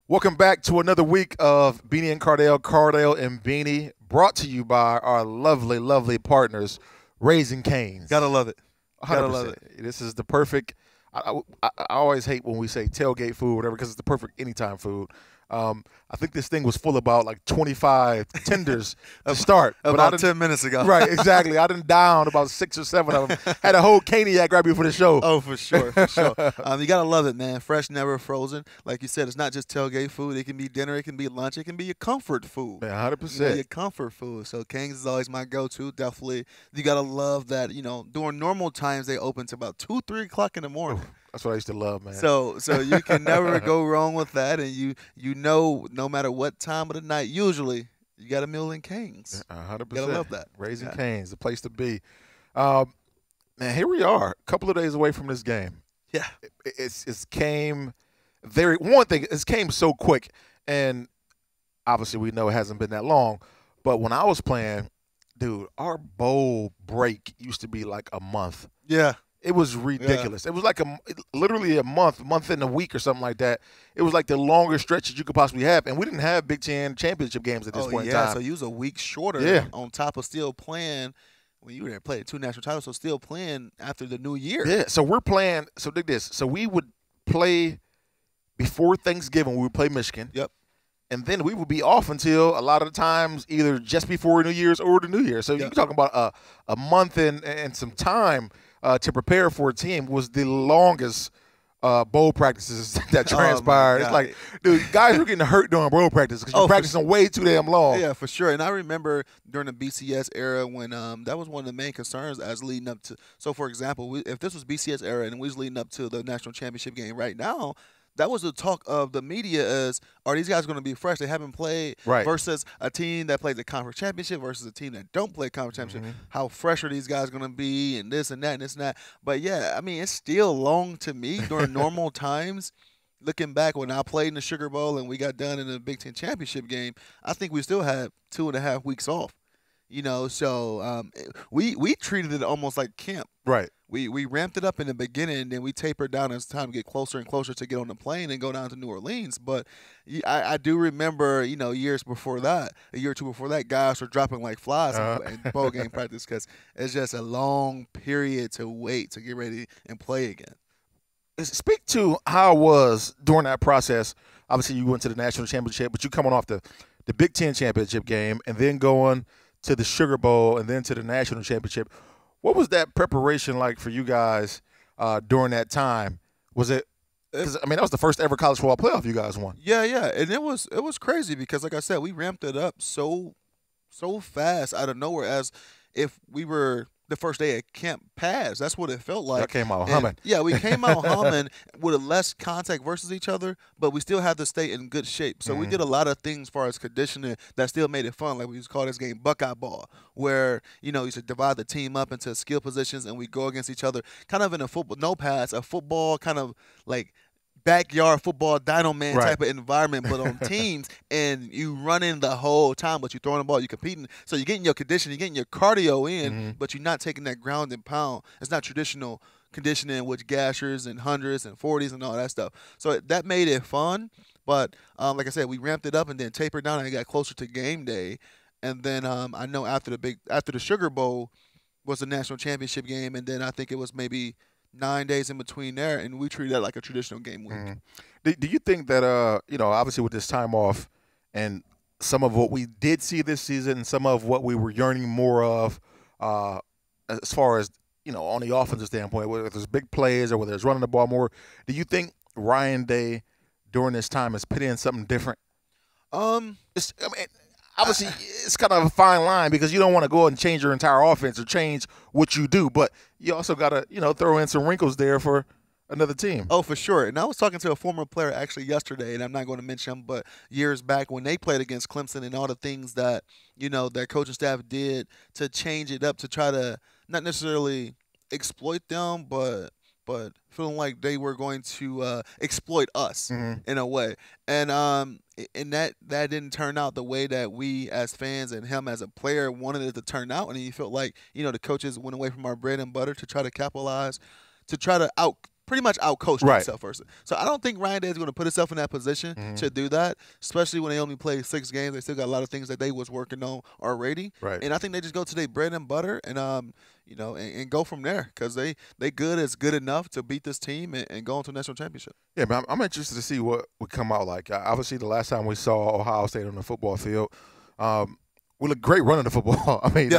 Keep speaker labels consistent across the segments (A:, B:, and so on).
A: Welcome back to another week of Beanie and Cardale and Beanie, brought to you by our lovely, lovely partners, Raising Cane's.
B: Gotta love it.
A: 100%.
B: Gotta love it.
A: This is the perfect. I always hate when we say tailgate food, whatever, because it's the perfect anytime food. I think this thing was full about like 25 tenders to start.
B: About 10 minutes ago.
A: Right, exactly. I done down about 6 or 7 of them. Had a whole caniac grab you for the show.
B: Oh, for sure, for sure. You gotta love it, man. Fresh, never frozen. Like you said, it's not just tailgate food. It can be dinner. It can be lunch. It can be your comfort food.
A: Yeah, 100%.
B: You know, your comfort food. So Cane's is always my go-to. Definitely, you gotta love that. You know, during normal times they open to about 2, 3 o'clock in the morning.
A: That's what I used to love, man.
B: So you can never go wrong with that, and you know, no matter what time of the night, usually you got a meal in Cane's.
A: 100%.
B: Gotta love that.
A: Raising Cane's, the place to be. Man, here we are, a couple of days away from this game.
B: Yeah,
A: It's came very. One thing, it came so quick, and obviously we know it hasn't been that long. But when I was playing, dude, our bowl break used to be like a month.
B: yeah.
A: It was ridiculous. Yeah. It was like literally a month and a week or something like that. It was like the longest stretch that you could possibly have, and we didn't have Big Ten championship games at this point in time.
B: So you was a week shorter on top of still playing when you were there playing 2 national titles, so still playing after the new year.
A: Yeah, so we're playing – so dig this. So we would play before Thanksgiving. We would play Michigan.
B: Yep.
A: And then we would be off until a lot of the times either just before New Year's or the New Year. So you're talking about a month and some time to prepare for a team. Was the longest bowl practices that transpired. It's like, dude, guys were getting hurt during bowl practice because you're practicing way too damn long.
B: Yeah, for sure. And I remember during the BCS era when that was one of the main concerns as leading up to. So, for example, if this was BCS era and we was leading up to the national championship game right now, that was the talk of the media is, are these guys going to be fresh? They haven't played versus a team that plays the conference championship versus a team that don't play conference championship. Mm-hmm. How fresh are these guys going to be and this and that and this and that. But, yeah, I mean, it's still long to me during normal times. Looking back when I played in the Sugar Bowl and we got done in the Big Ten championship game, I think we still had 2.5 weeks off. You know, so we treated it almost like camp.
A: Right.
B: We ramped it up in the beginning, and then we tapered down as time get closer and closer to get on the plane and go down to New Orleans. But I do remember, you know, years before that, a year or two before that, guys were dropping like flies in bowl game practice because it's just a long period to wait to get ready and play again.
A: Speak to how it was during that process. Obviously, you went to the national championship, but you coming off the Big Ten championship game and then going to the Sugar Bowl and then to the national championship. What was that preparation like for you guys during that time? Was it – because, I mean, that was the first ever college football playoff you guys won.
B: Yeah, and it was crazy because, like I said, we ramped it up so fast out of nowhere as if we were – the first day at camp passed. That's what it felt like.
A: That came out humming.
B: Yeah, we came out humming with a less contact versus each other, but we still had to stay in good shape. So we did a lot of things as far as conditioning that still made it fun. Like we used to call this game Buckeye ball, where, you know, you should divide the team up into skill positions and we go against each other kind of in a football, no pass, a football kind of like backyard football Dino Man type of environment, but on teams, and you running the whole time, but you're throwing the ball, you're competing. So you're getting your conditioning, you're getting your cardio in, but you're not taking that ground and pound. It's not traditional conditioning with gashers and 100s and 40s and all that stuff. So that made it fun, but like I said, we ramped it up and then tapered down and it got closer to game day. And then I know after the Sugar Bowl was the national championship game, and then I think it was maybe 9 days in between there, and we treated that like a traditional game week.
A: Do you think that, you know, obviously with this time off and some of what we did see this season and some of what we were yearning more of as far as, you know, on the offensive standpoint, whether there's big plays or whether it's running the ball more, do you think Ryan Day during this time has put in something different? Obviously, it's kind of a fine line because you don't want to go and change your entire offense or change what you do, but you also got to, you know, throw in some wrinkles there for another team.
B: Oh, for sure. And I was talking to a former player actually yesterday, and I'm not going to mention him, but years back when they played against Clemson and all the things that, you know, their coaching staff did to change it up to try to not necessarily exploit them, but feeling like they were going to exploit us in a way. And that didn't turn out the way that we as fans and him as a player wanted it to turn out. And he felt like, you know, the coaches went away from our bread and butter to try to capitalize, to try to pretty much outcoached
A: Right.
B: himself first. So I don't think Ryan Day is going to put himself in that position to do that, especially when they only play 6 games. They still got a lot of things that they was working on already.
A: Right.
B: And I think they just go to their bread and butter and and go from there because they good is good enough to beat this team and go into a national championship.
A: Yeah, man, I'm interested to see what would come out like. Obviously, the last time we saw Ohio State on the football field, we looked great running the football. I mean,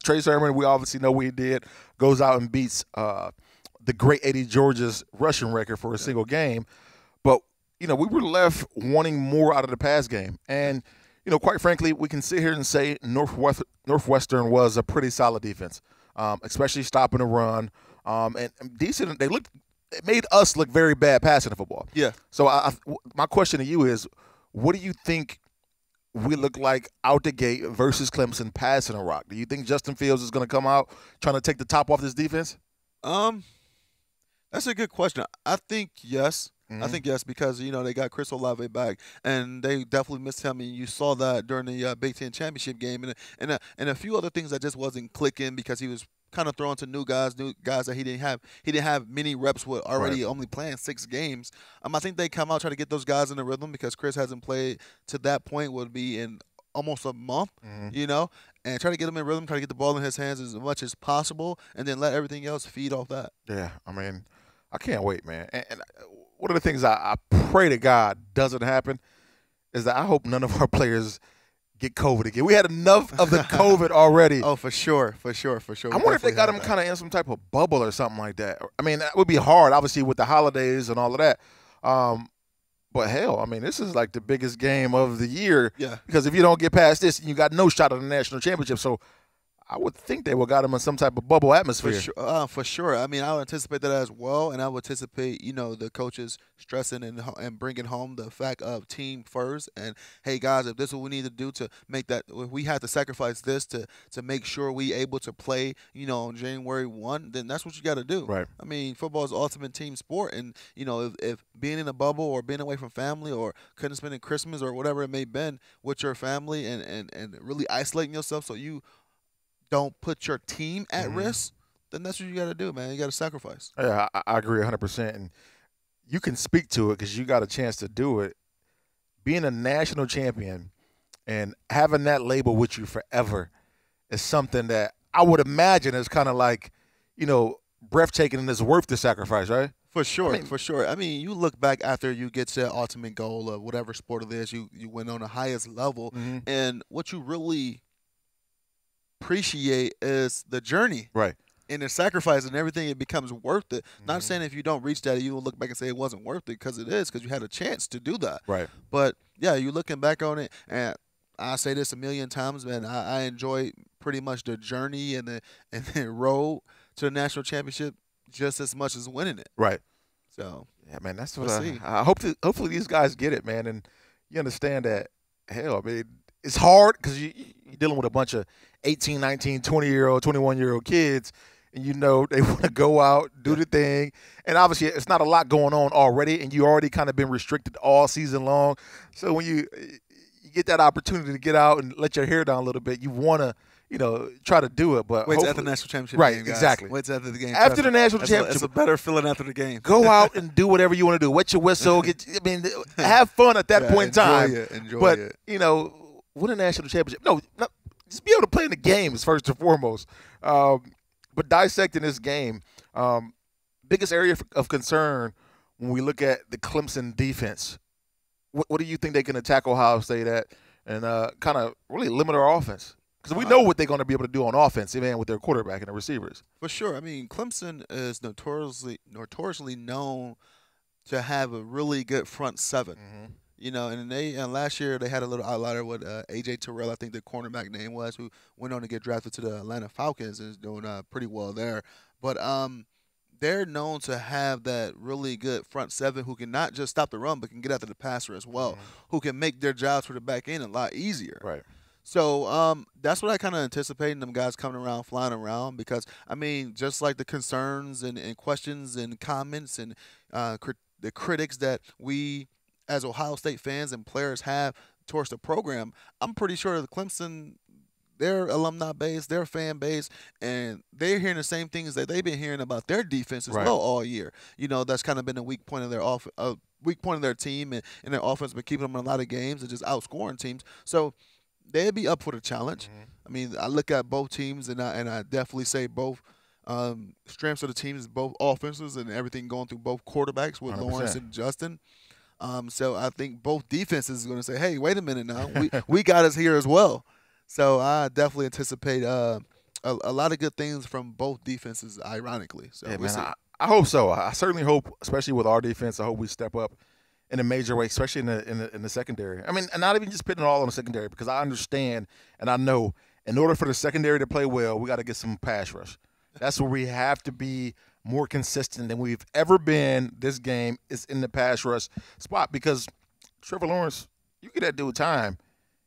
A: Trey Sermon, we obviously know what he did, goes out and beats the great Eddie George's rushing record for a single game. But, we were left wanting more out of the pass game. And, quite frankly, we can sit here and say Northwestern was a pretty solid defense, especially stopping the run. And decent. It made us look very bad passing the football.
B: Yeah.
A: So my question to you is, what do you think we look like out the gate versus Clemson passing a rock? Do you think Justin Fields is going to come out trying to take the top off this defense?
B: That's a good question. I think yes. I think yes because they got Chris Olave back and they definitely missed him, and you saw that during the Big Ten championship game and a few other things that just wasn't clicking because he was kind of thrown to new guys that he didn't have. He didn't have many reps with already only playing 6 games. I think they come out try to get those guys in the rhythm because Chris hasn't played to that point. Would be in almost a month, and try to get him in rhythm, try to get the ball in his hands as much as possible, and then let everything else feed off that.
A: Yeah, I mean, I can't wait, man. And one of the things I pray to God doesn't happen is that I hope none of our players get COVID again. We had enough of the COVID already.
B: Oh, for sure.
A: I wonder if they got him kind of in some type of bubble or something like that. I mean, that would be hard, obviously, with the holidays and all of that. But hell, I mean, this is like the biggest game of the year.
B: Yeah.
A: Because if you don't get past this, you got no shot at the national championship. So I would think they would got him in some type of bubble atmosphere.
B: For sure. I mean, I would anticipate that as well, and I would anticipate, the coaches stressing and bringing home the fact of team first. And hey, guys, if this is what we need to do to make that, if we have to sacrifice this to make sure we able to play, on January 1, then that's what you got to do.
A: Right.
B: I mean, football is the ultimate team sport, and if being in a bubble or being away from family or couldn't spend Christmas or whatever it may have been with your family and really isolating yourself so you don't put your team at risk, then that's what you got to do, man. You got to sacrifice.
A: Yeah, I agree 100%. And you can speak to it because you got a chance to do it. Being a national champion and having that label with you forever is something that I would imagine is kind of like, breathtaking and is worth the sacrifice, right?
B: For sure, for sure. I mean, you look back after you get to that ultimate goal of whatever sport it is, you went on the highest level, and what you really appreciate is the journey,
A: right?
B: And the sacrifice and everything. It becomes worth it. Not saying if you don't reach that, you will look back and say it wasn't worth it, because it is, because you had a chance to do that.
A: Right.
B: But yeah, you're looking back on it, and I say this a million times, man. I enjoy pretty much the journey and the road to the national championship just as much as winning it.
A: Right.
B: So
A: yeah, man, that's what I hope. Hopefully, these guys get it, man, and you understand that. Hell, I mean, it's hard because you're dealing with a bunch of 18, 19, 20-year-old, 21-year-old kids, and they want to go out, do the thing. And obviously, it's not a lot going on already, and you already kind of been restricted all season long. So when you get that opportunity to get out and let your hair down a little bit, you want to, try to do it. But
B: wait after the national championship
A: right,
B: game, guys.
A: Exactly.
B: Wait after the game.
A: After the national championship.
B: It's a better feeling after the game.
A: Go out and do whatever you want to do. Wet your whistle. Have fun at that point in time.
B: Enjoy it.
A: Win a national championship. No, just be able to play in the games first and foremost. But dissecting this game, biggest area of concern when we look at the Clemson defense, what do you think they can attack Ohio State at and kind of really limit our offense? Because we know what they're going to be able to do on offense, even with their quarterback and the receivers.
B: For sure. I mean, Clemson is notoriously known to have a really good front seven. And last year they had a little outlier with A.J. Terrell, I think the cornerback name was, who went on to get drafted to the Atlanta Falcons and is doing pretty well there. But they're known to have that really good front seven who can not just stop the run but can get after the passer as well, who can make their jobs for the back end a lot easier.
A: Right.
B: So that's what I kind of anticipating, them guys coming around, flying around, because, I mean, just like the concerns and questions and comments and the critics that we as Ohio State fans and players have towards the program, I'm pretty sure the Clemson their alumni base, their fan base, and they're hearing the same things that they've been hearing about their defense as
A: Right.
B: well all year. That's kind of been a weak point of their weak point of their team, and their offense been keeping them in a lot of games and just outscoring teams. So they'd be up for the challenge. I mean, I look at both teams, and I definitely say both strengths of the teams, both offenses, and everything going through both quarterbacks with
A: 100%.
B: Lawrence and Justin. So I think both defenses are going to say, "Hey, wait a minute now, we got us here as well." So I definitely anticipate a lot of good things from both defenses. Ironically, so
A: Yeah,
B: we'll see.
A: man, I hope so. I certainly hope, especially with our defense, I hope we step up in a major way, especially in the secondary. I mean, and not even just putting it all on the secondary, because I understand and I know in order for the secondary to play well, we got to get some pass rush. That's where we have to be more consistent than we've ever been. This game is in the pass rush spot, because Trevor Lawrence, you get that dude time,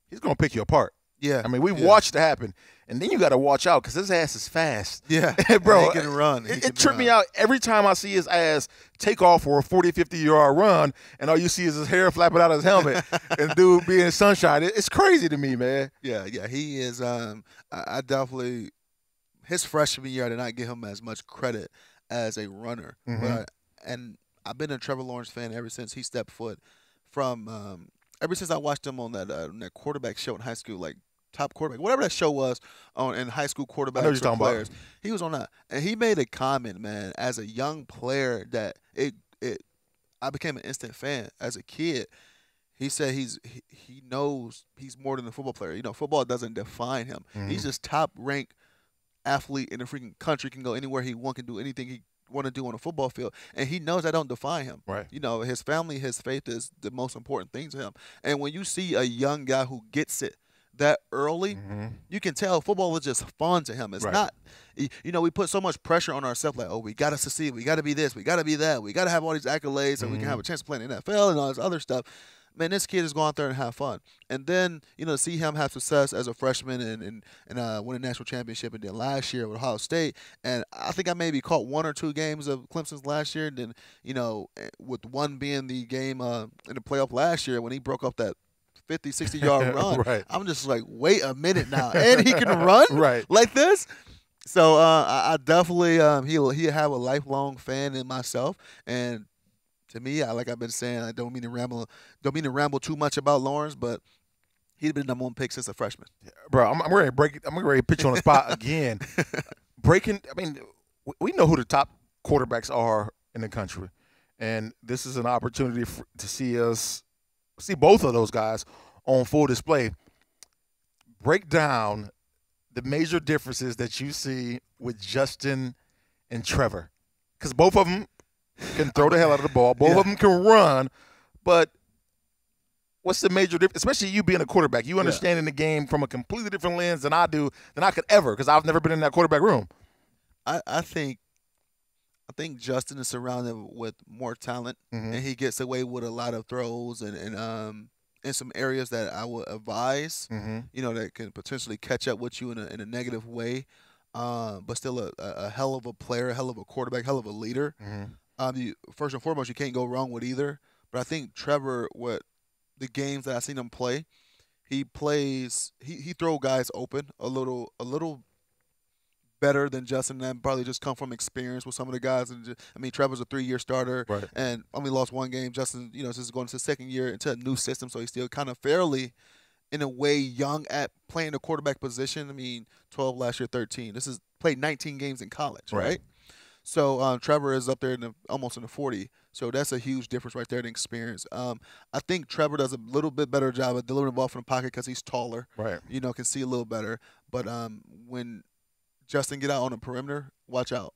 A: he's going to pick you apart.
B: Yeah,
A: I mean, we've watched it happen, and then you got to watch out because his ass is fast.
B: Yeah,
A: bro,
B: he can run.
A: It tripped me out every time I see his ass take off for a 40, 50-yard run, and all you see is his hair flapping out of his helmet, and dude being in sunshine. It's crazy to me, man.
B: Yeah, he is. I definitely, his freshman year, I did not give him as much credit as a runner. And I've been a Trevor Lawrence fan ever since he stepped foot from. Ever since I watched him on that quarterback show in high school, like Top Quarterback, whatever that show was in high school quarterbacks for players. He was on that, and he made a comment, man, as a young player that I became an instant fan as a kid. He said he knows he's more than a football player. Football doesn't define him. He's just top ranked athlete in the freaking country, can go anywhere he wants, can do anything he want to do on a football field, and he knows that don't define him.
A: Right.
B: His family, his faith is the most important thing to him. And when you see a young guy who gets it that early, you can tell football is just fun to him. It's not, we put so much pressure on ourselves, like, oh, we got to succeed, we got to be this, we got to be that, we got to have all these accolades so we can have a chance to play in the NFL and all this other stuff. Man, this kid is going out there and have fun. And then, see him have success as a freshman and win a national championship, and then last year with Ohio State. And I think I maybe caught 1 or 2 games of Clemson's last year. And then, with one being the game in the playoff last year when he broke up that 50, 60-yard run.
A: Right.
B: I'm just like, wait a minute now. And he can run like this? So I definitely he'll have a lifelong fan in myself. And to me, like I've been saying, I don't mean to ramble too much about Lawrence, but he'd been the number 1 pick since a freshman.
A: Bro, I'm ready to break it. I'm ready to put you on the spot again. We know who the top quarterbacks are in the country, and this is an opportunity to see both of those guys on full display. Break down the major differences that you see with Justin and Trevor, because both of them can throw the hell out of the ball. Both of them can run, but what's the major difference? Especially you being a quarterback, you understanding the game from a completely different lens than I could ever, because I've never been in that quarterback room.
B: I think Justin is surrounded with more talent, and he gets away with a lot of throws and in some areas that I would advise, that can potentially catch up with you in a negative way, but still a hell of a player, a hell of a quarterback, hell of a leader. First and foremost, you can't go wrong with either. But I think Trevor, what the games that I've seen him play, he throw guys open a little better than Justin. That probably just come from experience with some of the guys. And Trevor's a 3-year starter, and only lost 1 game. Justin, this is going to his 2nd year into a new system, so he's still kind of fairly, in a way, young at playing the quarterback position. 12 last year, 13. This is played 19 games in college, right? So Trevor is up there almost in the 40. So that's a huge difference right there in experience. I think Trevor does a little bit better job at delivering the ball from the pocket because he's taller. Right. Can see a little better. But when Justin get out on the perimeter, watch out.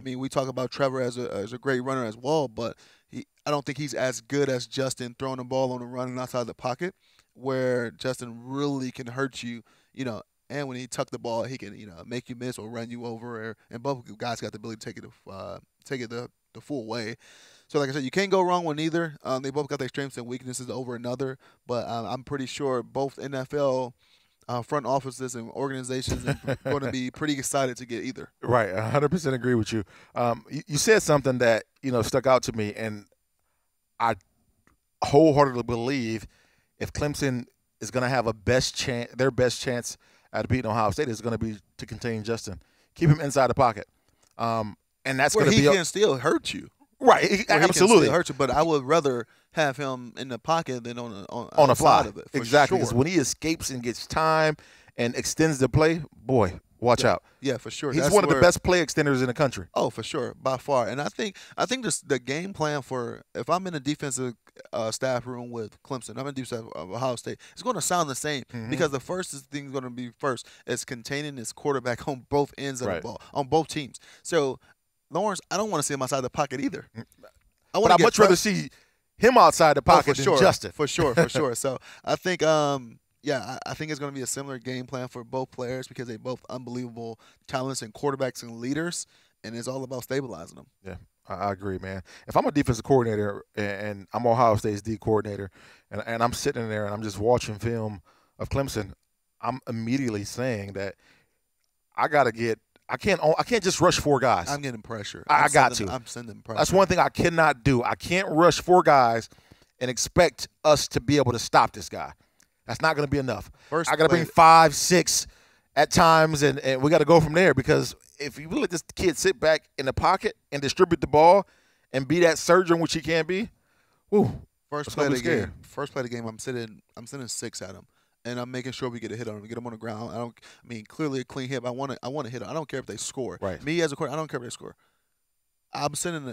B: We talk about Trevor as a great runner as well, but I don't think he's as good as Justin throwing the ball on the run and outside the pocket, where Justin really can hurt you, and when he tuck the ball, he can, make you miss or run you over. And both guys got the ability to take it the full way. So, like I said, you can't go wrong with either. They both got their strengths and weaknesses over another. But I'm pretty sure both NFL front offices and organizations are going to be pretty excited to get either.
A: Right, 100% agree with you. You said something that stuck out to me, and I wholeheartedly believe if Clemson is going to have their best chance out of beating Ohio State is going to be to contain Justin, keep him inside the pocket, and that's going to be
B: he can still hurt you.
A: Right,
B: He
A: absolutely
B: can still hurt you, but I would rather have him in the pocket than on
A: a fly.
B: Of it,
A: exactly,
B: sure.
A: because when he escapes and gets time and extends the play, boy, watch out.
B: Yeah, for sure.
A: He's one of the best play extenders in the country.
B: Oh, for sure, by far. And I think the game plan for if I'm in a defensive staff room with Clemson, I'm in defensive of Ohio State, it's going to sound the same because the first thing is going to be first is containing his quarterback on both ends of the ball on both teams. So Lawrence, I don't want to see him outside the pocket either.
A: But I'd much rather see him outside the pocket than Justin.
B: For sure. So I think, I think it's going to be a similar game plan for both players because they're both unbelievable talents and quarterbacks and leaders, and it's all about stabilizing them.
A: Yeah, I agree, man. If I'm a defensive coordinator and I'm Ohio State's D coordinator, and I'm sitting there and I'm just watching film of Clemson, I'm immediately saying that I can't just rush 4 guys.
B: I'm getting pressure.
A: I'm
B: sending pressure.
A: That's one thing I cannot do. I can't rush 4 guys and expect us to be able to stop this guy. That's not going to be enough. I got to bring 5, 6 at times, and we got to go from there because if you let this kid sit back in the pocket and distribute the ball and be that surgeon, which he can be,
B: first play of the game, I'm sending 6 at him. And I'm making sure we get a hit on him, get him on the ground. Clearly a clean hit. But I want to hit him. I don't care if they score.
A: Right.
B: Me as a quarterback, I don't care if they score. I'm sending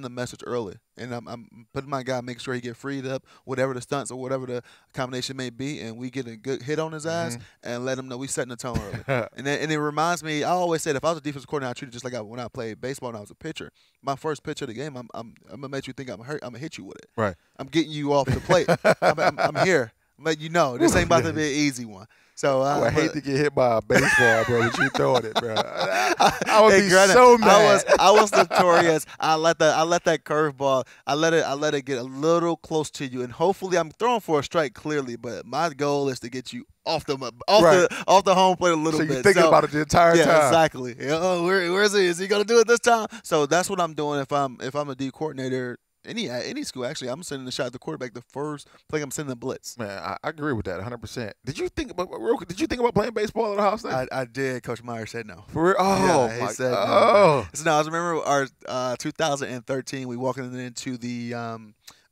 B: the message early, and I'm putting my guy, making sure he get freed up, whatever the stunts or whatever the combination may be, and we get a good hit on his ass and let him know we setting the tone early. and it reminds me, I always said if I was a defensive coordinator, I treat it just like when I played baseball and I was a pitcher. My first pitch of the game, I'm gonna make you think I'm hurt. I'm gonna hit you with it.
A: Right.
B: I'm getting you off the plate. I'm here. Let you know this ain't about to be an easy one. So
A: I hate to get hit by a baseball, bro. But you throwing it, bro. I would be so mad.
B: I was notorious. I let that curveball. I let it get a little close to you, and hopefully I'm throwing for a strike clearly. But my goal is to get you off the home plate a little bit.
A: So you're thinking about it the entire time.
B: Yeah, exactly. Oh, where is he? Is he gonna do it this time? So that's what I'm doing if I'm a D coordinator. Any school, actually, I'm sending the shot at the quarterback the first play. I'm sending the blitz.
A: Man, I agree with that 100%. Did you think about playing baseball at Ohio State?
B: I did. Coach Meyer said no.
A: For real? Oh,
B: yeah,
A: my
B: he said
A: God.
B: No. So, I remember our 2013. We walking into the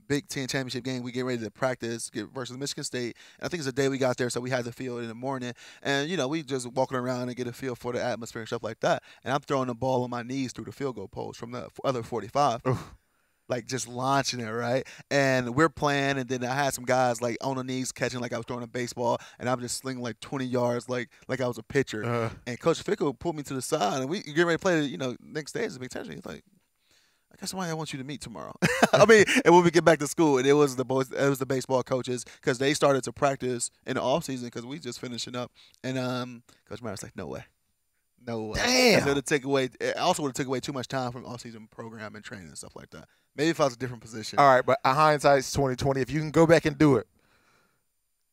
B: Big Ten championship game. We get ready to practice versus Michigan State. And I think it's the day we got there, so we had the field in the morning. And we just walking around and get a feel for the atmosphere and stuff like that. And I'm throwing the ball on my knees through the field goal post from the other 45.
A: Oof.
B: Like just launching it, right? And we're playing, and then I had some guys like on the knees catching like I was throwing a baseball, and I'm just slinging like 20 yards like I was a pitcher. And Coach Fickle pulled me to the side, and we get ready to play. Next day is a big tension. He's like, "I got somebody I want you to meet tomorrow." and when we get back to school, and it was the boys, it was the baseball coaches because they started to practice in the off season because we just finishing up, and Coach Meyer's like, "No way." No,
A: damn.
B: It would have took away too much time from off-season program and training and stuff like that. Maybe if I was a different position.
A: All right, but hindsight's 2020. If you can go back and do it,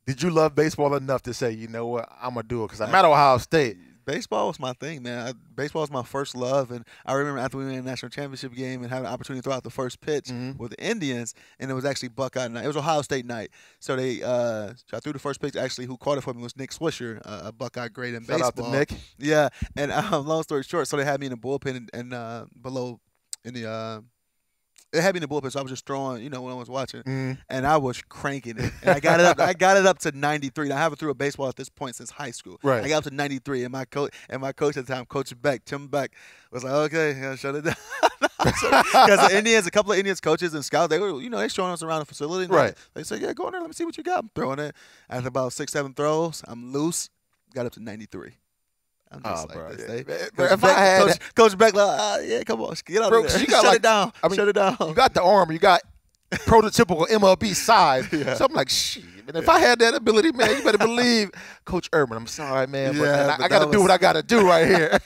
A: did you love baseball enough to say, you know what, I'm gonna do it? Because I'm at Ohio State.
B: Baseball was my thing, man. Baseball was my first love, and I remember after we went to the national championship game and having an opportunity to throw out the first pitch with the Indians, and it was actually Buckeye night. It was Ohio State night, so I threw the first pitch. Actually, who caught it for me was Nick Swisher, a Buckeye great in baseball.
A: Shout out to Nick.
B: Yeah, and long story short, so they had me in the bullpen and below in the. They had me in the bullpen, so I was just throwing, when I was watching, and I was cranking it. And I got it up. I got it up to 93. Now, I haven't threw a baseball at this point since high school.
A: Right.
B: I got up to 93, and my coach at the time, Coach Tim Beck, was like, "Okay, shut it down." Because the Indians, a couple of Indians coaches and scouts, they were, they showing us around the facility.
A: Right.
B: They said, "Yeah, go in there. Let me see what you got." I'm throwing it. After about 6, 7 throws, I'm loose. Got up to 93. I'm just
A: bro.
B: Coach Beck, yeah, come on, get out of there. Shut it down. Shut it down.
A: You got the arm. You got prototypical MLB size. Yeah. So I'm like, shit. Man, if I had that ability, man, you better believe Coach Urban. I'm sorry, man, but I got to do what I got to do right here.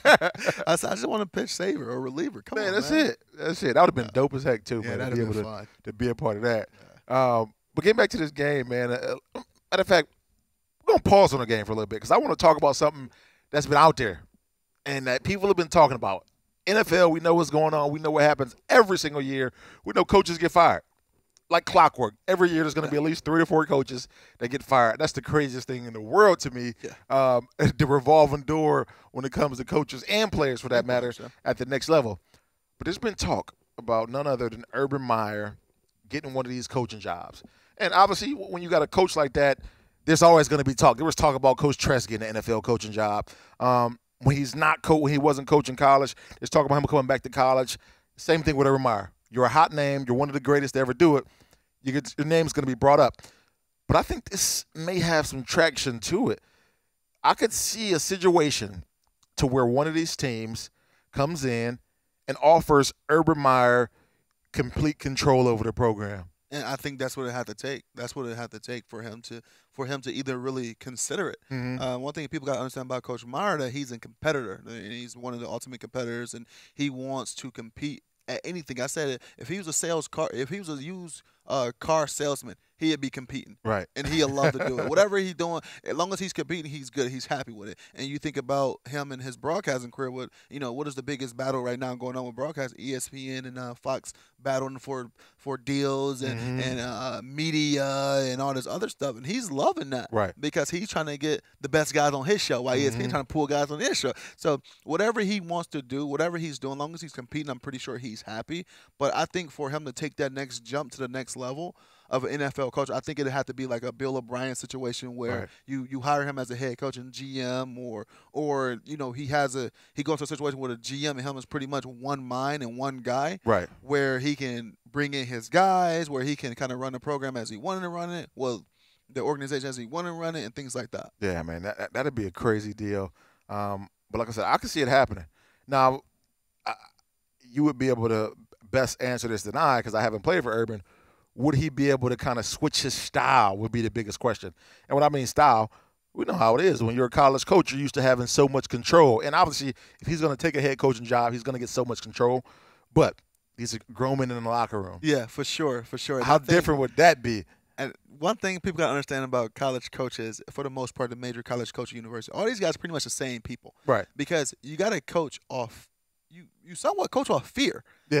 B: I just want to pitch saver or reliever. Come on,
A: that's it. That's it. That would have been dope as heck, too, man,
B: to be able
A: to be a part of that. Yeah. But getting back to this game, man, matter of fact, we're going to pause on the game for a little bit because I want to talk about something that's been out there and that people have been talking about. NFL, we know what's going on. We know what happens every single year. We know coaches get fired. like clockwork. Every year there's going to be at least 3 or 4 coaches that get fired. That's the craziest thing in the world to me.
B: Yeah.
A: The revolving door when it comes to coaches and players, for that matter, at the next level. But there's been talk about none other than Urban Meyer getting one of these coaching jobs. And obviously, when you got a coach like that, there's always going to be talk. There was talk about Coach Tress getting an NFL coaching job. When he's not when he wasn't coaching college, there's talk about him coming back to college. Same thing with Urban Meyer. You're a hot name. You're one of the greatest to ever do it. Your name's going to be brought up. But I think this may have some traction to it. I could see a situation to where one of these teams comes in and offers Urban Meyer complete control over the program.
B: And I think that's what it had to take. That's what it had to take for him to either really consider it.
A: Mm-hmm.
B: One thing people got to understand about Coach Meyer, that he's a competitor, and he's one of the ultimate competitors, and he wants to compete at anything. I said it, if he was a used car salesman, he'd be competing.
A: Right.
B: And he'd love to do it. Whatever he's doing, as long as he's competing, he's good. He's happy with it. And you think about him and his broadcasting career, what is the biggest battle right now going on with broadcast? ESPN and Fox battling for deals and media and all this other stuff. And he's loving that.
A: Right.
B: Because he's trying to get the best guys on his show while ESPN trying to pull guys on his show. So whatever he wants to do, whatever he's doing, as long as he's competing, I'm pretty sure he's happy. But I think for him to take that next jump to the next level of an NFL coach, I think it'd have to be like a Bill O'Brien situation where you hire him as a head coach and GM, or he goes to a situation where the GM and him is pretty much one mind and one guy,
A: right?
B: Where he can bring in his guys, where he can kind of run the program as he wanted to run it, the organization as he wanted to run it, and things like that.
A: Yeah, man, that'd be a crazy deal. But like I said, I can see it happening. Now, you would be able to best answer this than I, because I haven't played for Urban. Would he be able to kind of switch his style would be the biggest question. And when I mean style, we know how it is. When you're a college coach, you're used to having so much control. And obviously, if he's going to take a head coaching job, he's going to get so much control. But he's a grown man in the locker room.
B: Yeah, for sure.
A: How different would that be?
B: And one thing people got to understand about college coaches, for the most part, the major college coaching university, all these guys are pretty much the same people.
A: Right.
B: Because you got to coach off you somewhat coach off fear.
A: Yeah.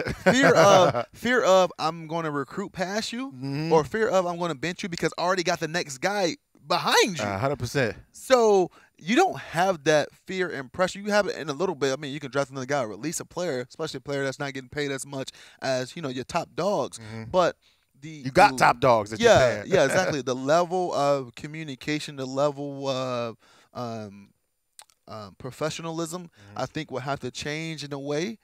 B: Fear of I'm going to recruit past you, or fear of I'm going to bench you because I already got the next guy behind you.
A: 100%.
B: So you don't have that fear and pressure. You have it in a little bit. I mean, you can draft another guy or release a player, especially a player that's not getting paid as much as your top dogs. But you
A: got top dogs that you're paying.
B: Yeah, exactly. The level of communication, the level of professionalism, I think will have to change in a way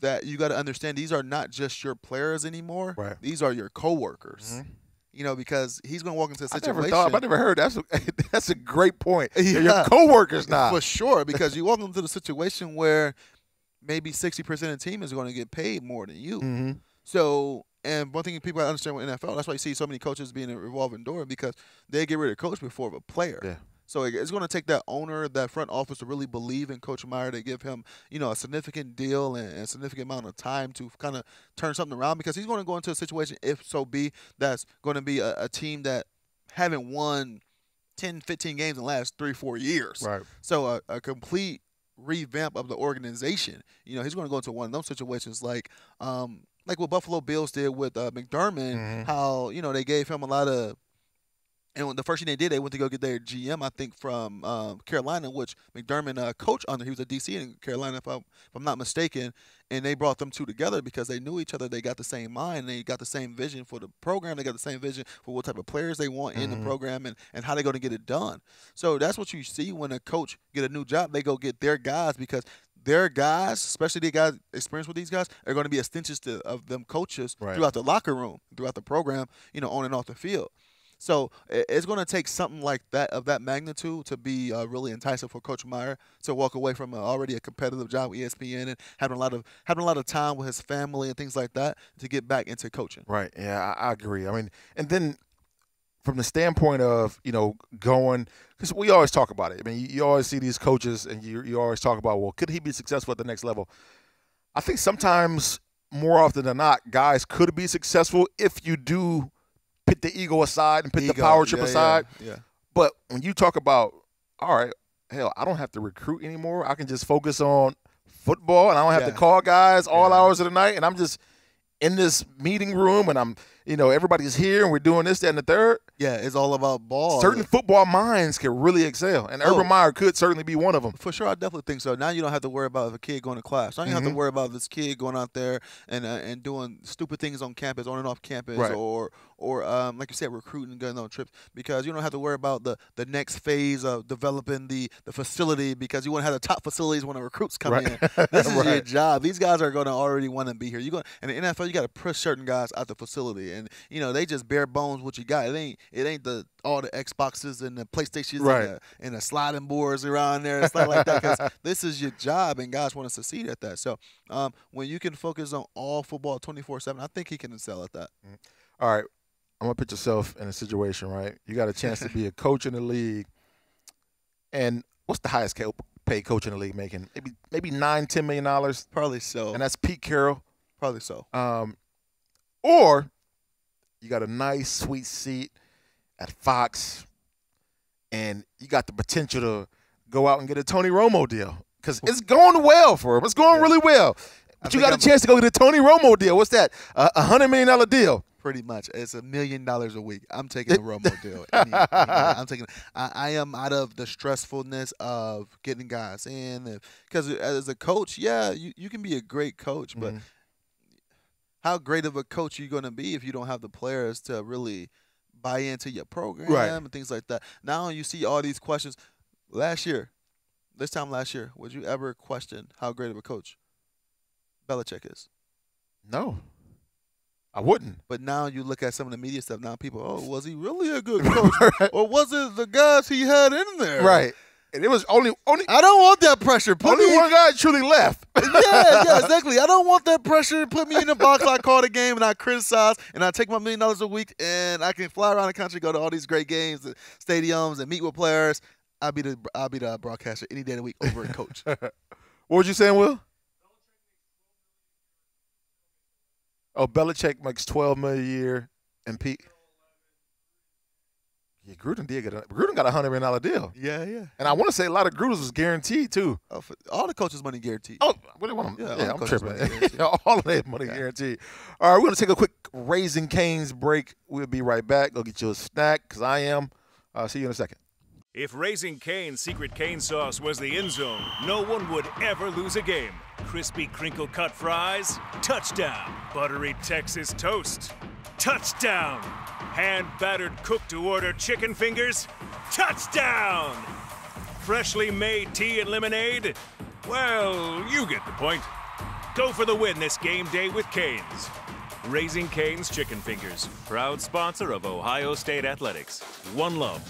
B: that you got to understand these are not just your players anymore.
A: Right.
B: These are your coworkers. Because he's going to walk into a situation.
A: I never heard. That's a great point. Yeah. Your coworkers now.
B: For sure, because you walk into the situation where maybe 60% of the team is going to get paid more than you. So, and one thing people got to understand with NFL, that's why you see so many coaches being a revolving door, because they get rid of coach before a player.
A: Yeah.
B: So it's going to take that owner, that front office, to really believe in Coach Meyer, to give him, a significant deal and a significant amount of time to kind of turn something around, because he's going to go into a situation, if so be, that's going to be a team that haven't won 10, 15 games in the last 3-4 years.
A: Right.
B: So a complete revamp of the organization. He's going to go into one of those situations like what Buffalo Bills did with McDermott, how, they gave him a lot of. And the first thing they did, they went to go get their GM, I think, from Carolina, which McDermott coached under. He was a DC in Carolina, if I'm not mistaken. And they brought them two together because they knew each other. They got the same mind. They got the same vision for the program. They got the same vision for what type of players they want in the program and how they're going to get it done. So that's what you see when a coach get a new job. They go get their guys, because their guys, especially the guys experienced with these guys, are going to be extensions of them coaches throughout the locker room, throughout the program, on and off the field. So it's going to take something like that, of that magnitude, to be really enticing for Coach Meyer to walk away from already a competitive job with ESPN and having a lot of time with his family and things like that, to get back into coaching.
A: Right. Yeah, I agree. I mean, and then from the standpoint of going, because we always talk about it. I mean, you always see these coaches, and you always talk about, well, could he be successful at the next level? I think sometimes, more often than not, guys could be successful if you do put the ego aside and put the power trip aside.
B: Yeah.
A: But when you talk about, all right, hell, I don't have to recruit anymore. I can just focus on football, and I don't have to call guys all hours of the night, and I'm just in this meeting room, and I'm everybody's here and we're doing this, that, and the third.
B: Yeah, it's all about ball.
A: Certain football minds can really excel, and Urban Meyer could certainly be one of them.
B: For sure, I definitely think so. Now you don't have to worry about if a kid going to class. Now you don't have to worry about this kid going out there and doing stupid things on campus, on and off campus,
A: Right.
B: or like you said, recruiting and going on trips, because you don't have to worry about the next phase of developing the facility, because you want to have the top facilities when the recruits come in. This is your job. These guys are going to already want to be here. In the NFL, you got to push certain guys out the facility, and they just bare bones what you got. It ain't all the Xboxes and the PlayStations and the sliding boards around there and stuff like that, because this is your job, and guys want to succeed at that. So when you can focus on all football 24/7, I think he can excel at that.
A: All right. I'm going to put yourself in a situation, right? You got a chance to be a coach in the league. And what's the highest paid coach in the league making? Maybe $9-10 million?
B: Probably so.
A: And that's Pete Carroll.
B: Probably so.
A: Or you got a nice, sweet seat at Fox, and you got the potential to go out and get a Tony Romo deal, because it's going well for him. It's going really well. But you got a chance to go get a Tony Romo deal. What's that? $100 million deal.
B: Pretty much. It's $1 million a week. I'm taking the Romo deal. I'm taking. I am out of the stressfulness of getting guys in, because as a coach, you can be a great coach, but how great of a coach are you going to be if you don't have the players to really buy into your program and things like that? Now you see all these questions. This time last year, would you ever question how great of a coach Belichick is?
A: No. I wouldn't.
B: But now you look at some of the media stuff. Now people, was he really a good coach? Or was it the guys he had in there?
A: Right. And it was only. I
B: don't want that pressure.
A: Only one guy truly left.
B: yeah, exactly. I don't want that pressure. Put me in the box. I call the game and I criticize and I take my $1 million a week and I can fly around the country, go to all these great games, and stadiums, and meet with players. I'll be the broadcaster any day of the week over a coach.
A: What was you saying, Will? Oh, Belichick makes $12 million a year, and Pete. Yeah, Gruden got a $100 million deal.
B: Yeah.
A: And I want to say a lot of Gruden's was guaranteed too.
B: All the coaches' money guaranteed.
A: Oh, what do you want them? Yeah, I'm tripping. All of their money guaranteed. All right, we're gonna take a quick Raising Cane's break. We'll be right back. Go get you a snack, because I am. See you in a second.
C: If Raising Cane's secret cane sauce was the end zone, no one would ever lose a game. Crispy crinkle-cut fries, touchdown. Buttery Texas toast, touchdown. Hand-battered cooked-to-order chicken fingers, touchdown. Freshly made tea and lemonade, well, you get the point. Go for the win this game day with Cane's. Raising Cane's Chicken Fingers, proud sponsor of Ohio State Athletics. One love.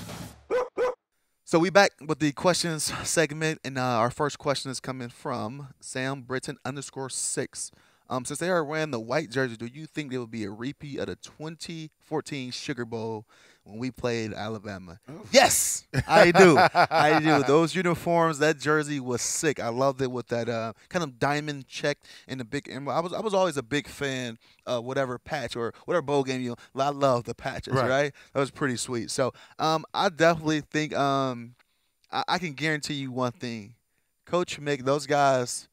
B: So we back with the questions segment, and our first question is coming from Sam Britton _6. Since they are wearing the white jersey, do you think there will be a repeat of the 2014 Sugar Bowl when we played Alabama? Oof. Yes, I do. I do. Those uniforms, that jersey was sick. I loved it with that kind of diamond check and the big emerald. I was always a big fan of whatever patch or whatever bowl game I love the patches, right? That was pretty sweet. So I definitely think I can guarantee you one thing. Coach Mick, those guys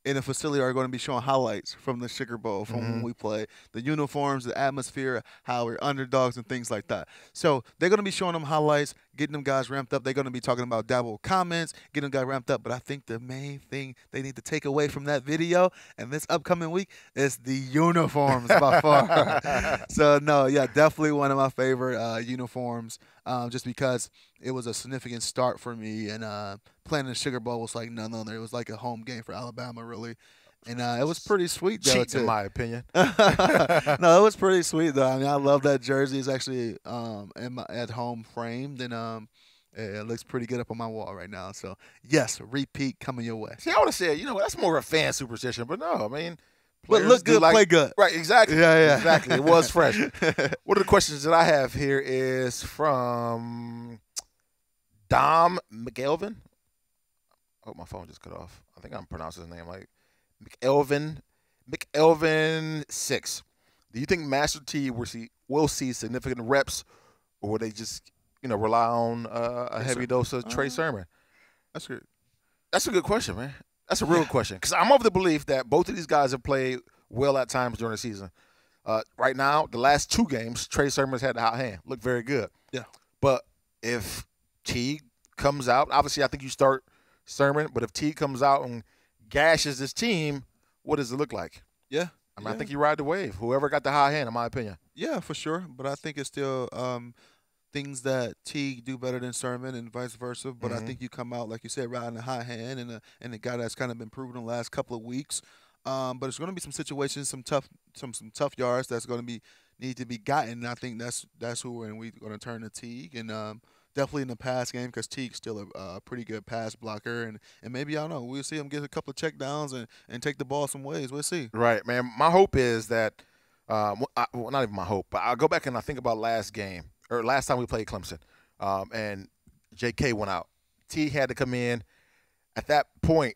B: in the facility are going to be showing highlights from the Sugar Bowl, from when we play. The uniforms, the atmosphere, how we're underdogs and things like that. So they're going to be showing them highlights, getting them guys ramped up. They're going to be talking about Dabble comments, getting them guys ramped up. But I think the main thing they need to take away from that video and this upcoming week is the uniforms by far. So, no, yeah, definitely one of my favorite uniforms, just because it was a significant start for me. And playing in the Sugar Bowl was like none other. It was like a home game for Alabama, really. And it was pretty sweet, though,
A: in my opinion.
B: No, it was pretty sweet, though. I mean, I love that jersey. It's actually at home framed, and it looks pretty good up on my wall right now. So, yes, repeat coming your way.
A: See, I would have said, that's more of a fan superstition, but no, I mean.
B: But look good, play good.
A: Right, exactly.
B: Yeah.
A: Exactly. It was fresh. One of the questions that I have here is from Dom McElvin. Oh, my phone just cut off. I think I'm pronouncing his name like McElvin 6. Do you think Master T will see significant reps, or will they just rely on a heavy dose of Trey Sermon?
B: That's good.
A: That's a good question, man. That's a real question, because I'm of the belief that both of these guys have played well at times during the season. Right now, the last 2 games, Trey Sermon's had the hot hand. Looked very good.
B: Yeah.
A: But if Teague comes out, obviously I think you start Sermon, but if Teague comes out and gashes this team, what does it look like?
B: Yeah.
A: I think you ride the wave. Whoever got the hot hand, in my opinion.
B: Yeah, for sure. But I think it's still things that Teague do better than Sermon and vice versa. But I think you come out, like you said, riding the hot hand and the guy that's kind of been proven the last couple of weeks. But it's going to be some situations, some tough yards that's going to need to be gotten. And I think that's who we're going to turn to Teague and definitely in the pass game because Teague's still a pretty good pass blocker and maybe I don't know we'll see him get a couple of check downs and take the ball some ways. We'll see.
A: Right, man. My hope is that well, not even my hope, but I'll go back and I think about last time we played Clemson, and J.K. went out. Teague had to come in. At that point,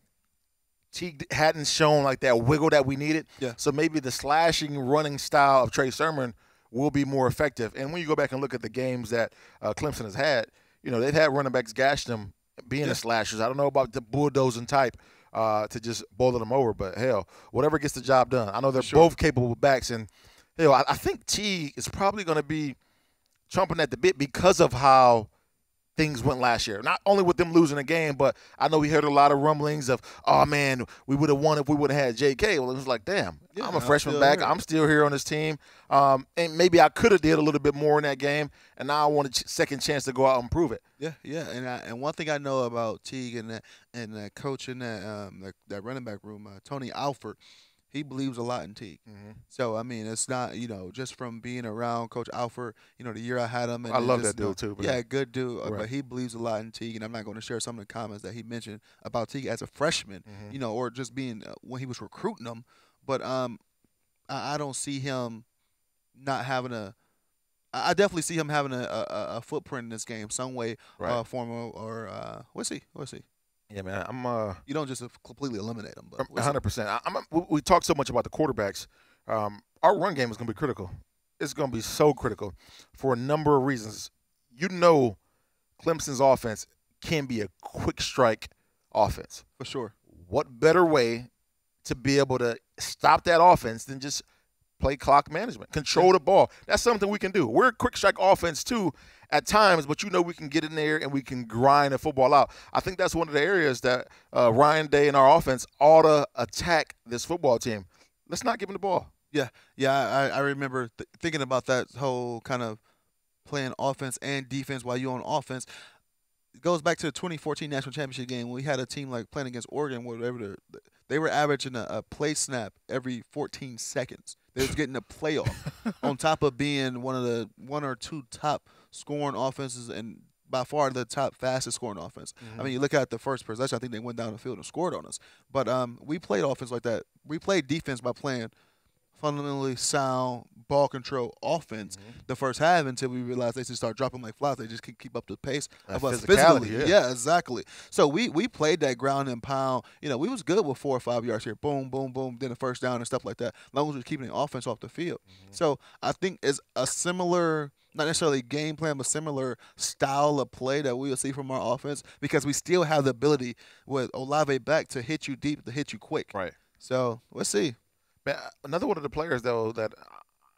A: Teague hadn't shown like that wiggle that we needed.
B: Yeah.
A: So maybe the slashing, running style of Trey Sermon will be more effective. And when you go back and look at the games that Clemson has had, they've had running backs gash them being the slashers. I don't know about the bulldozing type to just boil them over, but hell, whatever gets the job done. I know they're both capable backs, and hell, I think Teague is probably going to be chomping at the bit because of how things went last year. Not only with them losing a game, but I know we heard a lot of rumblings of, oh, man, we would have won if we would have had J.K. Well, it was like, damn, I'm a freshman back. I'm still here on this team. And maybe I could have did a little bit more in that game, and now I want a second chance to go out and prove it.
B: Yeah. And one thing I know about Teague and that coach in that running back room, Tony Alford, he believes a lot in Teague. So, I mean, it's not, just from being around Coach Alford, the year I had him. And
A: I love that dude, too.
B: Yeah, good dude.
A: Right.
B: But he believes a lot in Teague, and I'm not going to share some of the comments that he mentioned about Teague as a freshman, or just being when he was recruiting him. But I don't see him not having I definitely see him having a footprint in this game some way, form, or we'll see.
A: Yeah, man.
B: You don't just completely eliminate them. But
A: 100%. We talk so much about the quarterbacks. Our run game is going to be critical. It's going to be so critical for a number of reasons. Clemson's offense can be a quick strike offense.
B: For sure.
A: What better way to be able to stop that offense than just play clock management, control the ball? That's something we can do. We're a quick strike offense too at times, but we can get in there and we can grind the football out. I think that's one of the areas that Ryan Day and our offense ought to attack this football team. Let's not give him the ball.
B: Yeah. I remember thinking about that whole kind of playing offense and defense while you're on offense. It goes back to the 2014 National Championship game when we had a team like playing against Oregon, whatever they were averaging a play snap every 14 seconds. They was getting a playoff on top of being one of the 1 or 2 top scoring offenses and by far the top fastest scoring offense. I mean, you look at the first possession, I think they went down the field and scored on us. But we played offense like that. We played defense by playing fundamentally sound ball control offense the first half until we realized they just start dropping like flies. They just can't keep up the pace of us physically. Yeah, exactly. So we played that ground and pound. We was good with 4 or 5 yards here. Boom, boom, boom. Then the first down and stuff like that. As long as we're keeping the offense off the field. So I think it's a similar, not necessarily game plan, but similar style of play that we will see from our offense because we still have the ability with Olave back to hit you deep, to hit you quick.
A: Right.
B: So let's see.
A: Man, another one of the players, though, that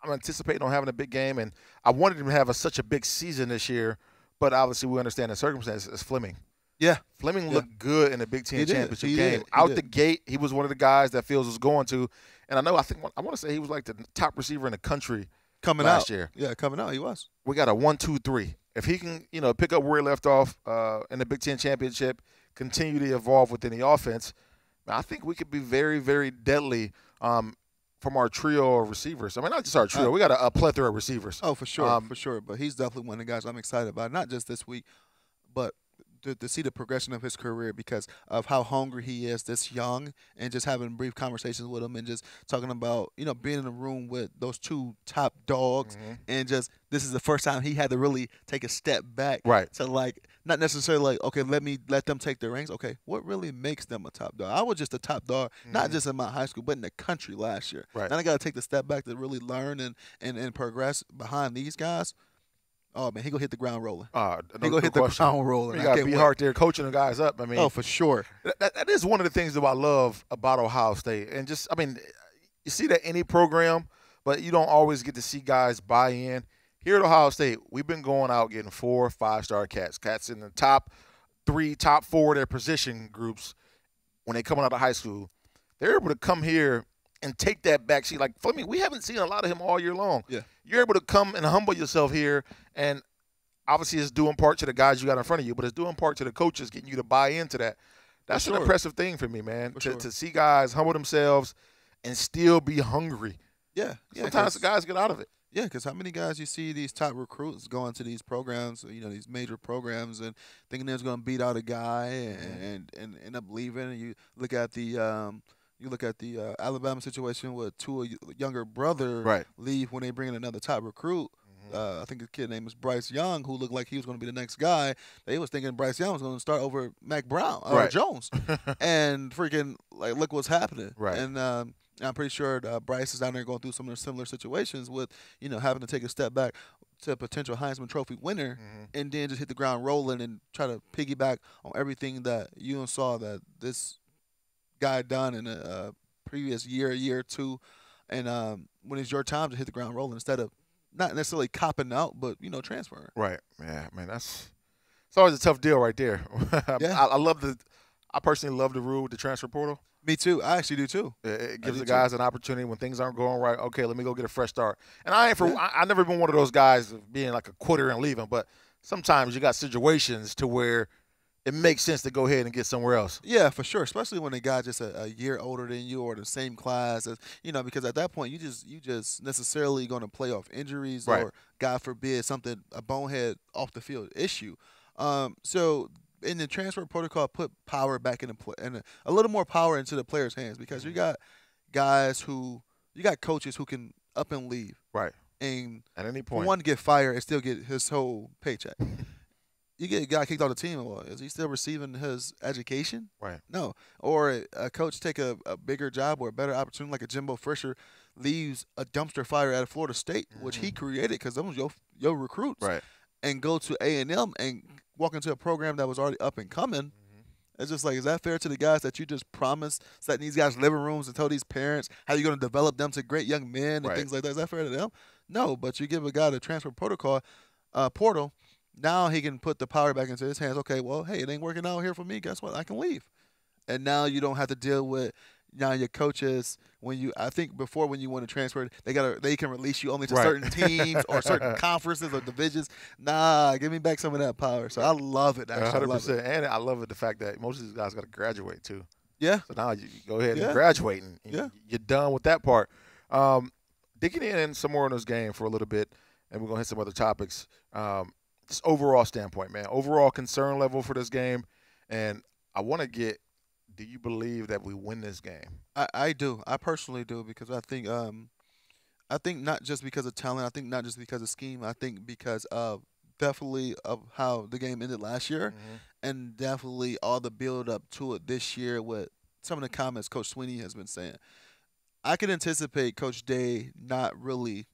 A: I'm anticipating on having a big game, and I wanted him to have such a big season this year, but obviously we understand the circumstances, is Fleming.
B: Yeah.
A: Fleming looked good in the Big Ten championship game.
B: He
A: Out
B: did.
A: the gate, he was one of the guys that Fields was going to, and I want to say he was like the top receiver in the country last year.
B: Yeah, coming out, he was.
A: We got a 1-2-3. If he can, pick up where he left off in the Big Ten championship, continue to evolve within the offense, I think we could be very, very deadly from our trio of receivers. I mean, not just our trio. We got a plethora of receivers.
B: Oh, for sure, for sure. But he's definitely one of the guys I'm excited about, not just this week, but to see the progression of his career because of how hungry he is this young and just having brief conversations with him and just talking about, being in a room with those 2 top dogs and just this is the first time he had to really take a step back.
A: Right.
B: To not necessarily okay, let them take their ranks. Okay, what really makes them a top dog? I was just a top dog, not just in my high school, but in the country last year.
A: Right.
B: Then I got to take the step back to really learn and progress behind these guys. Oh, man, he going to hit the ground rolling. He going to hit the ground rolling.
A: You got to be hard there coaching the guys up. I mean,
B: oh, for sure.
A: That is one of the things that I love about Ohio State. And just, I mean, you see that any program, but you don't always get to see guys buy in. Here at Ohio State, we've been going out getting 4 or 5-star cats in the top 3, top 4 of their position groups when they come out of high school. They're able to come here and take that backseat. Like Fleming, we haven't seen a lot of him all year long.
B: Yeah.
A: You're able to come and humble yourself here, and obviously it's due in part to the guys you got in front of you, but it's due in part to the coaches getting you to buy into that. That's an impressive thing for me, man, to see guys humble themselves and still be hungry.
B: Yeah.
A: Sometimes the guys get out of it.
B: Yeah, because how many guys you see these top recruits going to these programs, these major programs, and thinking they're going to beat out a guy and end up leaving. And you look at the Alabama situation with Tua younger brother leave when they bring in another top recruit. I think the kid name is Bryce Young, who looked like he was going to be the next guy. They was thinking Bryce Young was going to start over Mac Brown or Jones, and freaking look what's happening.
A: Right.
B: And I'm pretty sure Bryce is down there going through some of the similar situations with having to take a step back to a potential Heisman Trophy winner, and then just hit the ground rolling and try to piggyback on everything that you saw that this guy done in a previous year or two, and when it's your time to hit the ground rolling instead of not necessarily copping out, but transferring.
A: Right. Yeah, man, it's always a tough deal right there.
B: Yeah.
A: I personally love the rule with the transfer portal.
B: Me too. I actually do too.
A: It gives the guys an opportunity when things aren't going right. Okay, let me go get a fresh start. And I never been one of those guys of being like a quitter and leaving, but sometimes you got situations to where it makes sense to go ahead and get somewhere else.
B: Yeah, for sure. Especially when a guy just a year older than you or the same class, because at that point you just necessarily going to play off injuries or God forbid a bonehead off the field issue. So in the transfer protocol, put power back in a little more power into the players' hands, because you got coaches who can up and leave.
A: Right.
B: And
A: at any point,
B: one get fired and still get his whole paycheck. You get a guy kicked off the team. Well, is he still receiving his education?
A: Right.
B: No. Or a coach take a bigger job or a better opportunity, like a Jimbo Fisher leaves a dumpster fire at Florida State, which he created because those was your recruits, and go to A&M and walk into a program that was already up and coming. It's just like, is that fair to the guys that you just promised, setting these guys living rooms and tell these parents how you're going to develop them to great young men and things like that? Is that fair to them? No, but you give a guy the transfer protocol portal. Now he can put the power back into his hands. Okay, well, hey, it ain't working out here for me. Guess what? I can leave. And now you don't have to deal with your coaches I think before when you want to transfer, they can release you only to certain teams or certain conferences or divisions. Nah, give me back some of that power. So I love it. Actually,
A: 100%. And I love it, the fact that most of these guys got to graduate too.
B: Yeah.
A: So now you go ahead and graduate, and you're done with that part. Digging in some more in this game for a little bit, and we're gonna hit some other topics. Just overall standpoint, man. Overall concern level for this game, and I want to get. Do you believe that we win this game?
B: I do. I personally do, because I think not just because of talent. I think not just because of scheme. I think because of definitely of how the game ended last year, and definitely all the build up to it this year with some of the comments Coach Sweeney has been saying. I can anticipate Coach Day not really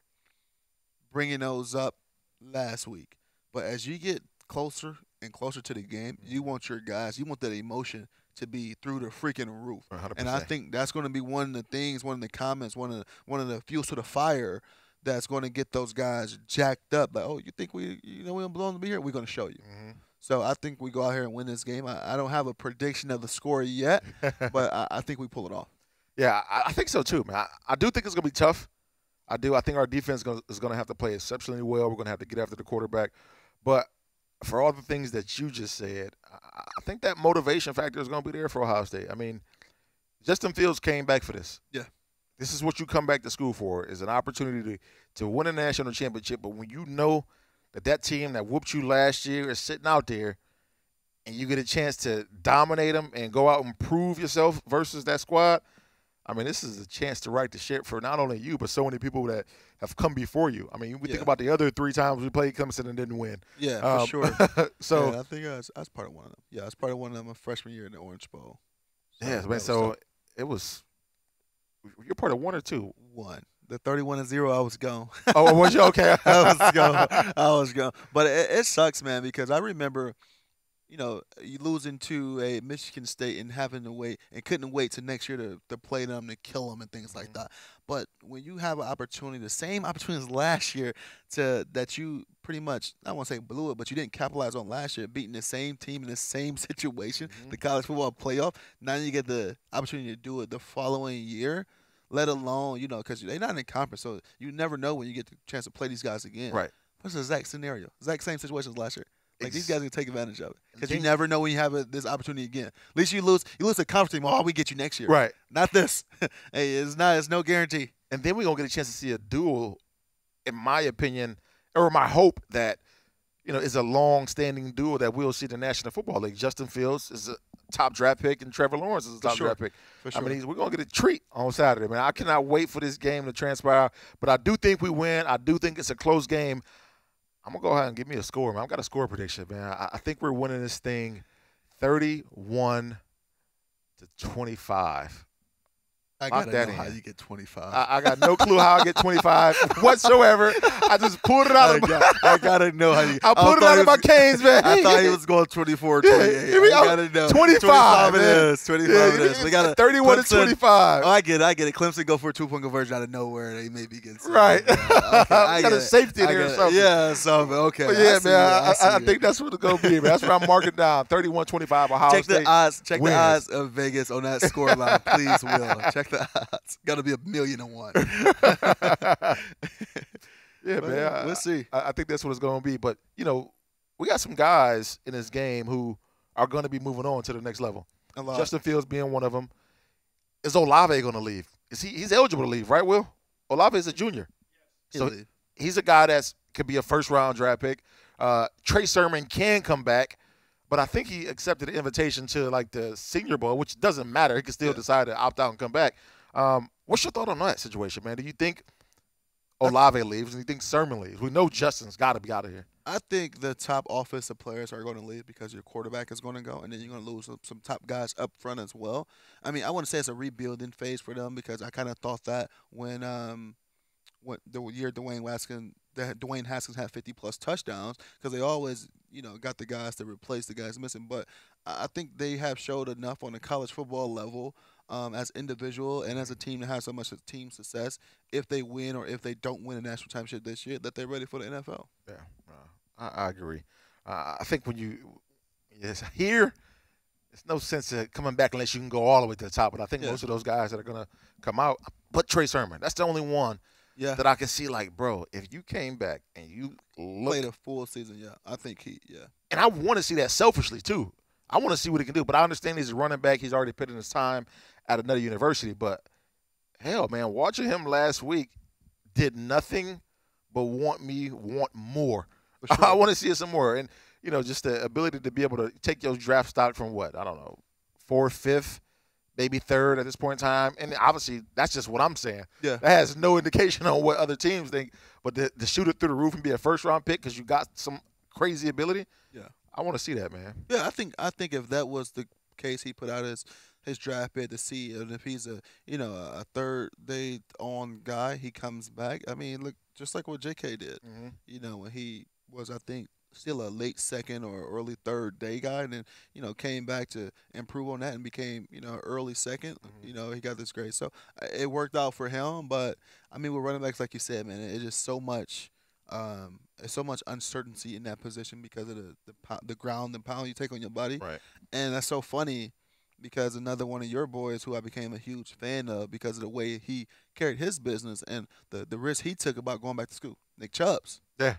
B: bringing those up last week. But as you get closer and closer to the game, you want your guys, you want that emotion to be through the freaking roof.
A: 100%.
B: And I think that's going to be one of the things, one of the comments, one of the fuels to the fire that's going to get those guys jacked up. Like, oh, you think we don't belong to be here? We're going to show you. So I think we go out here and win this game. I don't have a prediction of the score yet, but I think we pull it off.
A: Yeah, I think so too, man. I do think it's going to be tough. I do. I think our defense is going to have to play exceptionally well. We're going to have to get after the quarterback. But for all the things that you just said, I think that motivation factor is going to be there for Ohio State. I mean, Justin Fields came back for this.
B: Yeah.
A: This is what you come back to school for, is an opportunity to win a national championship. But when you know that team that whooped you last year is sitting out there, and you get a chance to dominate them and go out and prove yourself versus that squad, I mean, this is a chance to right the ship for not only you, but so many people that have come before you. I mean, we think about the other 3 times we played Clemson and didn't win.
B: Yeah, for sure.
A: So
B: I think I was part of one of them. Yeah, I was part of one of them my freshman year in the Orange Bowl.
A: So yeah, man. So it was. You're part of 1 or 2?
B: 1. The 31-0, I was gone.
A: Oh, was you okay?
B: I was gone. But it sucks, man, because I remember you losing to a Michigan State and having to wait and couldn't wait till next year to play them, to kill them and things like that. But when you have an opportunity, the same opportunity as last year, that you pretty much, I don't want to say blew it, but you didn't capitalize on last year, beating the same team in the same situation, the college football playoff. Now you get the opportunity to do it the following year, let alone, because they're not in conference, so you never know when you get the chance to play these guys again.
A: Right.
B: What's the exact scenario? Exact same situation as last year. Like, these guys can take advantage of it because you never know when you have this opportunity again. At least you lose a conference team. Oh, we get you next year.
A: Right.
B: Not this. Hey, it's no guarantee.
A: And then we're going to get a chance to see a duel, in my opinion, or my hope that, is a long-standing duel that we'll see in the National Football League. Justin Fields is a top draft pick, and Trevor Lawrence is a top draft pick.
B: For sure.
A: I mean, we're going to get a treat on Saturday, man. I cannot wait for this game to transpire. But I do think we win. I do think it's a close game. I'm going to go ahead and give me a score, man. I've got a score prediction, man. I think we're winning this thing 31-25.
B: I got to know how you get 25.
A: I got no clue how I get 25 whatsoever. I just pulled it out of my
B: I got to know how you
A: I pulled it out of my canes, man.
B: I thought he was going 24, 28.
A: Yeah,
B: I got to know.
A: 25
B: it is. 25 it is. We got
A: 31 to 25.
B: Oh, I get it. Clemson go for a 2-point conversion out of nowhere. They maybe get some.
A: Right.
B: Okay,
A: I got a safety in there or something.
B: Yeah, something. Okay.
A: But yeah, man, I think that's what it's going to be, man. That's what I'm marking down. 31-25 Ohio State.
B: Check the odds of Vegas on that score line, please, Will. Check the odds. Got to be 1,000,001.
A: Yeah,
B: but
A: man.
B: We'll see.
A: I think that's what it's going to be. But, we got some guys in this game who are going to be moving on to the next level. Justin Fields being one of them. Is Olave going to leave? He's eligible to leave, right, Will? Olave is a junior. So he's a guy that could be a first-round draft pick. Trey Sermon can come back, but I think he accepted the invitation to, the Senior Bowl, which doesn't matter. He can still decide to opt out and come back. What's your thought on that situation, man? Do you think Olave leaves? Do you think Sermon leaves? We know Justin's got to be out of here.
B: I think the top offensive players are going to leave because your quarterback is going to go, and then you're going to lose some top guys up front as well. I mean, I want to say it's a rebuilding phase for them because I kind of thought that when the year Dwayne Haskins had 50-plus touchdowns because they always, got the guys to replace the guys missing. But I think they have showed enough on the college football level as individual and as a team that has so much team success, if they win or if they don't win a national championship this year, that they're ready for the NFL.
A: Yeah, I agree. I think when here, it's no sense of coming back unless you can go all the way to the top. But I think most of those guys that are going to come out, but Trey Sermon, that's the only one that I can see, bro, if you came back and you
B: played a full season, I think
A: And I want to see that selfishly, too. I want to see what he can do. But I understand he's a running back. He's already put in his time at another university. But, hell, man, watching him last week did nothing but want more. Sure. I want to see it some more. And, just the ability to be able to take your draft stock from what? I don't know, 4th, 5th, maybe 3rd at this point in time. And obviously, that's just what I'm saying.
B: Yeah.
A: That has no indication on what other teams think. But to shoot it through the roof and be a first-round pick because you got some crazy ability, I want to see that, man.
B: Yeah, I think if that was the case, he put out his draft bid to see if he's a third day on guy, he comes back. I mean, look, just like what JK did. When he was, I think, still a late second or early third day guy, and then came back to improve on that and became early second. He got this grade, so it worked out for him. But I mean, with running backs, like you said, man, it's just so much. There's so much uncertainty in that position because of the ground and pound you take on your body.
A: Right.
B: And that's so funny because another one of your boys who I became a huge fan of because of the way he carried his business and the risk he took about going back to school, Nick Chubbs.
A: Yeah.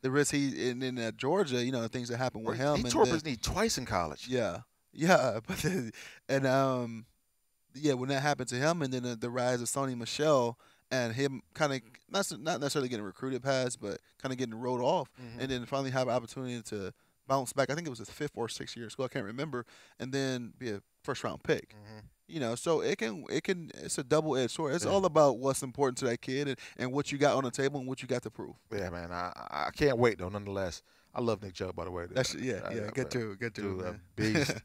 B: The risk in Georgia, the things that happened with him.
A: He tore up his knee twice in college.
B: Yeah. Yeah. But when that happened to him and then the rise of Sony Michel – and him kind of not necessarily getting recruited past, but kind of getting rolled off, and then finally have an opportunity to bounce back. I think it was his 5th or 6th year of school. I can't remember, and then be a first-round pick. So it's a double-edged sword. It's all about what's important to that kid and what you got on the table and what you got to prove.
A: Yeah, man. I can't wait though. Nonetheless, I love Nick Chubb, by the way.
B: Good too, man.
A: Beast.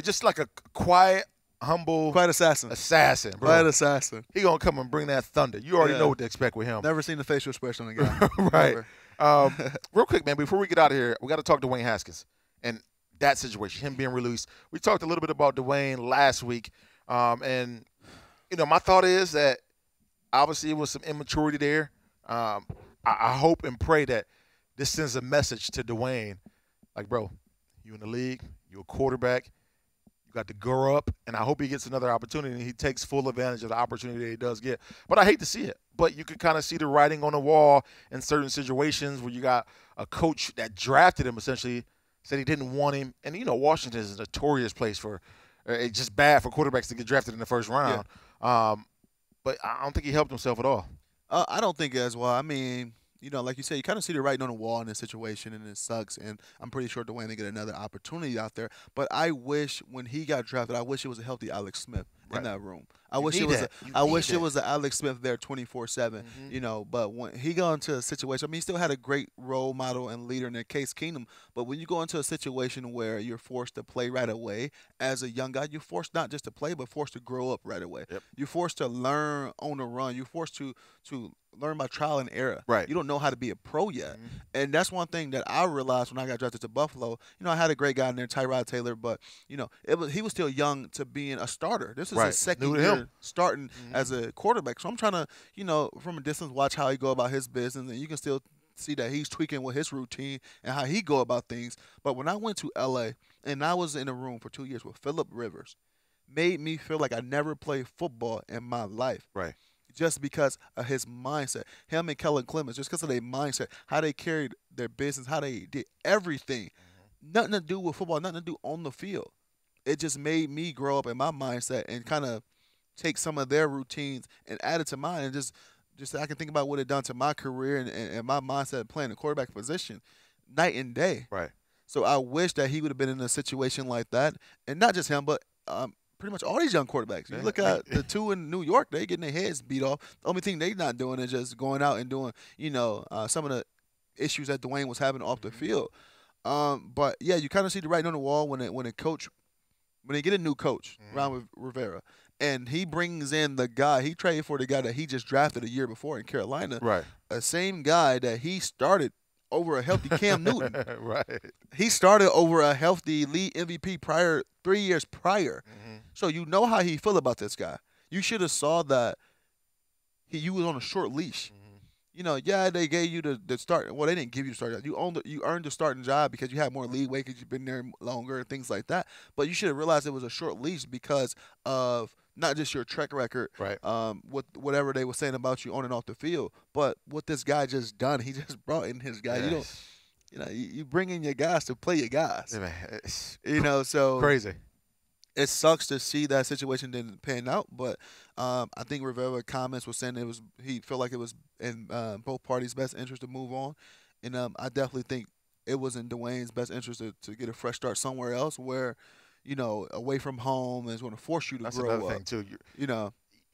A: Just like a quiet, humble,
B: assassin,
A: bro.
B: Quiet assassin.
A: He gonna come and bring that thunder. You already know what to expect with him.
B: Never seen the facial expression on the guy.
A: Right. Real quick, man. Before we get out of here, we got to talk to Dwayne Haskins. And that situation, him being released. We talked a little bit about Dwayne last week, and my thought is that obviously it was some immaturity there. I hope and pray that this sends a message to Dwayne, like, bro, you in the league, you're a quarterback, you got to grow up, and I hope he gets another opportunity and he takes full advantage of the opportunity that he does get. But I hate to see it. But you could kind of see the writing on the wall in certain situations where you got a coach that drafted him essentially said he didn't want him. And, Washington is a notorious place for it's just bad for quarterbacks to get drafted in the first round. Yeah. But I don't think he helped himself at all.
B: I don't think as well. I mean, like you said, you kind of see the writing on the wall in this situation, and it sucks. And I'm pretty sure Dwayne will get another opportunity out there. But I wish when he got drafted, I wish it was a healthy Alex Smith in that room. I wish it was an Alex Smith there 24/7. But when he got into a situation, I mean, he still had a great role model and leader in their Case Keenum. But when you go into a situation where you're forced to play right away as a young guy, you're forced not just to play, but forced to grow up right away.
A: Yep.
B: You're forced to learn on the run. You're forced to learn by trial and error.
A: Right.
B: You don't know how to be a pro yet. And that's one thing that I realized when I got drafted to Buffalo. I had a great guy in there, Tyrod Taylor, but he was still young to being a starter. This is his second year starting as a quarterback. So I'm trying to, from a distance, watch how he go about his business, and you can still see that he's tweaking with his routine and how he go about things. But when I went to L.A. and I was in a room for 2 years with Phillip Rivers, made me feel like I never played football in my life.
A: Right.
B: Just because of his mindset. Him and Kellen Clemens, just because of their mindset, how they carried their business, how they did everything. Nothing to do with football, nothing to do on the field. It just made me grow up in my mindset and kind of take some of their routines and add it to mine. And just I can think about what it done to my career and my mindset playing the quarterback position night and day.
A: Right.
B: So I wish that he would have been in a situation like that. And not just him, but pretty much all these young quarterbacks. You look at the two in New York, they getting their heads beat off. The only thing they not doing is just going out and doing, some of the issues that Dwayne was having off the field. But yeah, you kind of see the writing on the wall when they get a new coach, Ron Rivera, and he brings in the guy, he traded for the guy that he just drafted a year before in Carolina.
A: Right.
B: The same guy that he started over a healthy Cam Newton.
A: Right.
B: He started over a healthy league MVP 3 years prior. So you know how he feel about this guy. You should have saw that you was on a short leash. They gave you the start. Well, they didn't give you the start. You earned the starting job because you had more leeway because you've been there longer and things like that. But you should have realized it was a short leash because of not just your track record,
A: right?
B: With whatever they were saying about you on and off the field, but what this guy just done. He just brought in his guy.
A: Yes.
B: You bring in your guys to play your guys. So
A: crazy.
B: It sucks to see that situation didn't pan out, but I think Rivera comments was saying he felt like it was in both parties' best interest to move on, and I definitely think it was in Dwayne's best interest to get a fresh start somewhere else where, away from home is going to force you to grow up.
A: That's another thing too.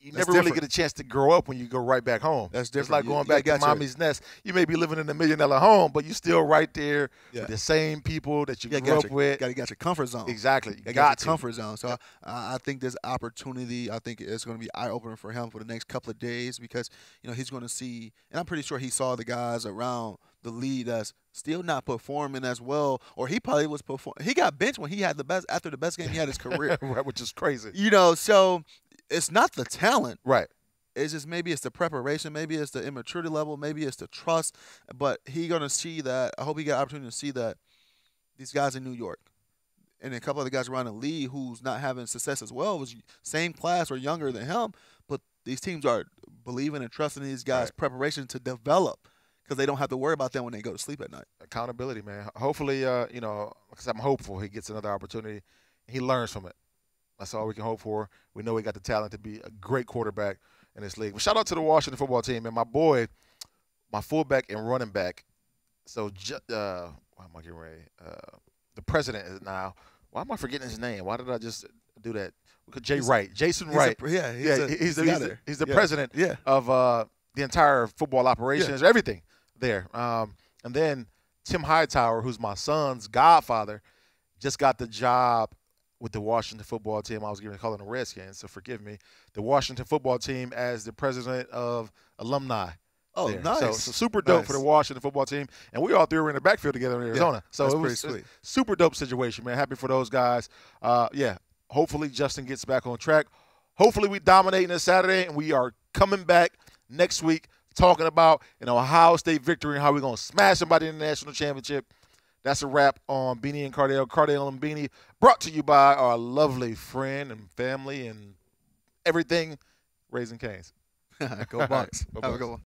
A: You never
B: different.
A: really get a chance to grow up when you go right back home.
B: That's different.
A: It's like going back to mommy's nest. You may be living in $1 million home, but you're still right there with the same people that you grew up with.
B: You got your comfort zone.
A: Exactly.
B: You got your comfort zone. So I think this opportunity, I think it's going to be eye-opening for him for the next couple of days because, he's going to see, and I'm pretty sure he saw the guys around the league that's still not performing as well, or he probably was performing. He got benched when he had the best game he had his career.
A: Right, which is crazy.
B: So it's not the talent.
A: Right.
B: It's just maybe it's the preparation, maybe it's the immaturity level, maybe it's the trust. But he gonna see that. I hope he got an opportunity to see that these guys in New York and a couple of the guys around the league who's not having success as well was same class or younger than him. But these teams are believing and trusting these guys' preparation to develop because they don't have to worry about them when they go to sleep at night.
A: Accountability, man. Hopefully, because I'm hopeful he gets another opportunity. He learns from it. That's all we can hope for. We know he got the talent to be a great quarterback in this league. But shout out to the Washington football team and my boy, my fullback and running back. So, why am I getting ready? The president is now. Why am I forgetting his name? Why did I just do that? Jason Wright. He's the president of the entire football operations, everything there. And then Tim Hightower, who's my son's godfather, just got the job with the Washington football team. I was calling the Redskins, so forgive me. The Washington football team as the president of alumni
B: Oh,
A: there.
B: nice.
A: So super dope for the Washington football team. And we all three were in the backfield together in Arizona. So it was a super dope situation, man. Happy for those guys. Hopefully Justin gets back on track. Hopefully we dominate this Saturday, and we are coming back next week talking about an Ohio State victory and how we're going to smash somebody in the national championship. That's a wrap on Beanie and Cardale. Cardale and Beanie, brought to you by our lovely friend and family and everything, Raising Cane's.
B: Go Bucks.
A: Go
B: Have a
A: Bucks.
B: good one.